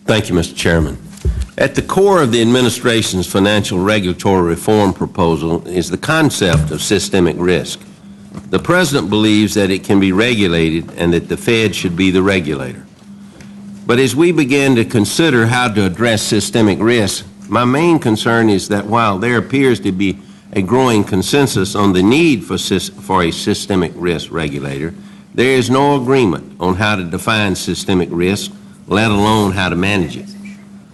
Thank you, Mr. Chairman. At the core of the administration's financial regulatory reform proposal is the concept of systemic risk. The President believes that it can be regulated and that the Fed should be the regulator. But as we begin to consider how to address systemic risk, my main concern is that while there appears to be a growing consensus on the need for a systemic risk regulator, there is no agreement on how to define systemic risk, let alone how to manage it.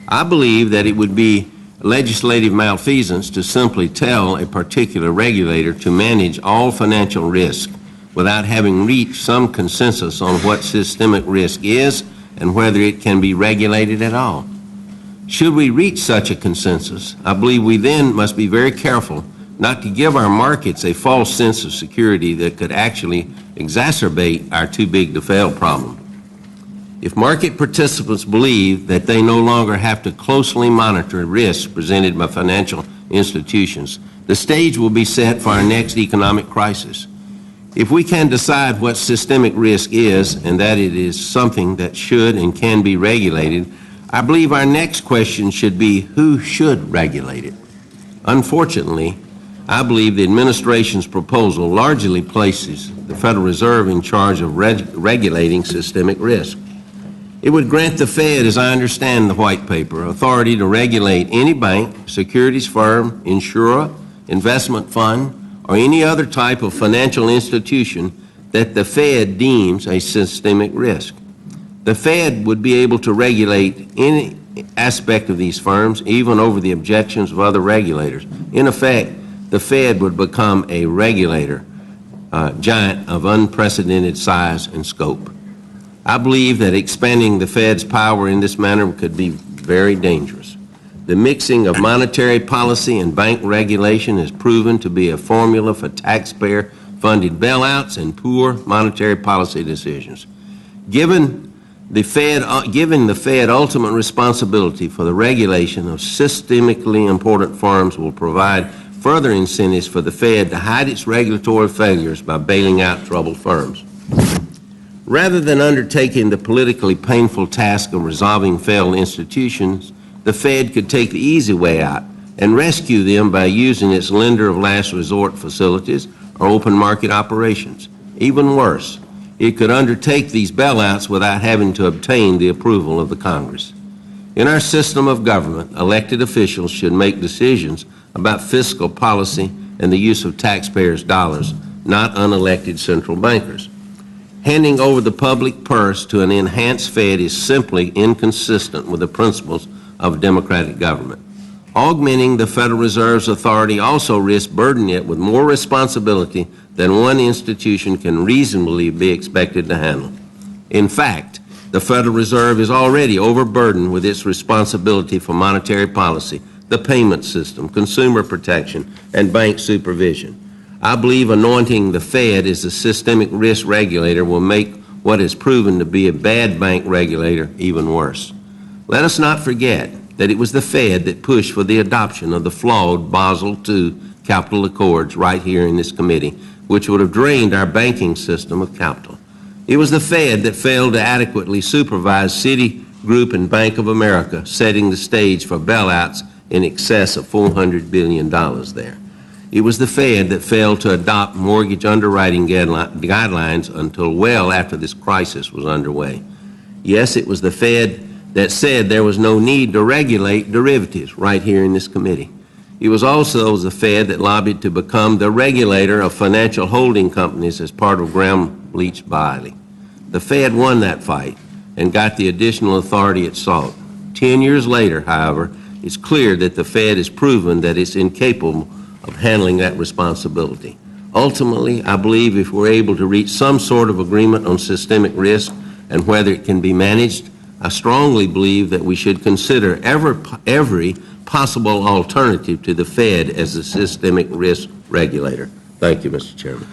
I believe that it would be legislative malfeasance to simply tell a particular regulator to manage all financial risk without having reached some consensus on what systemic risk is and whether it can be regulated at all. Should we reach such a consensus, I believe we then must be very careful not to give our markets a false sense of security that could actually exacerbate our too-big-to-fail problem. If market participants believe that they no longer have to closely monitor risks presented by financial institutions, the stage will be set for our next economic crisis. If we can decide what systemic risk is and that it is something that should and can be regulated, I believe our next question should be who should regulate it. Unfortunately, I believe the administration's proposal largely places the Federal Reserve in charge of regulating systemic risk. It would grant the Fed, as I understand the white paper, authority to regulate any bank, securities firm, insurer, investment fund, or any other type of financial institution that the Fed deems a systemic risk. The Fed would be able to regulate any aspect of these firms, even over the objections of other regulators. In effect, the Fed would become a regulator giant of unprecedented size and scope. I believe that expanding the Fed's power in this manner could be very dangerous. The mixing of monetary policy and bank regulation has proven to be a formula for taxpayer-funded bailouts and poor monetary policy decisions. Giving the Fed ultimate responsibility for the regulation of systemically important firms will provide further incentives for the Fed to hide its regulatory failures by bailing out troubled firms. Rather than undertaking the politically painful task of resolving failed institutions, the Fed could take the easy way out and rescue them by using its lender of last resort facilities or open market operations. Even worse, it could undertake these bailouts without having to obtain the approval of the Congress. In our system of government, elected officials should make decisions about fiscal policy and the use of taxpayers' dollars, not unelected central bankers. Handing over the public purse to an enhanced Fed is simply inconsistent with the principles of democratic government. Augmenting the Federal Reserve's authority also risks burdening it with more responsibility than one institution can reasonably be expected to handle. In fact, the Federal Reserve is already overburdened with its responsibility for monetary policy, the payment system, consumer protection, and bank supervision. I believe anointing the Fed as a systemic risk regulator will make what has proven to be a bad bank regulator even worse. Let us not forget that it was the Fed that pushed for the adoption of the flawed Basel II capital accords right here in this committee, which would have drained our banking system of capital. It was the Fed that failed to adequately supervise Citigroup and Bank of America, setting the stage for bailouts in excess of $400 billion there. It was the Fed that failed to adopt mortgage underwriting guidelines until well after this crisis was underway. Yes, it was the Fed that said there was no need to regulate derivatives right here in this committee. It was also the Fed that lobbied to become the regulator of financial holding companies as part of Graham-Leach-Bliley. The Fed won that fight and got the additional authority it sought. 10 years later, however, it's clear that the Fed has proven that it's incapable of handling that responsibility. Ultimately, I believe if we're able to reach some sort of agreement on systemic risk and whether it can be managed, I strongly believe that we should consider every possible alternative to the Fed as a systemic risk regulator. Thank you, Mr. Chairman.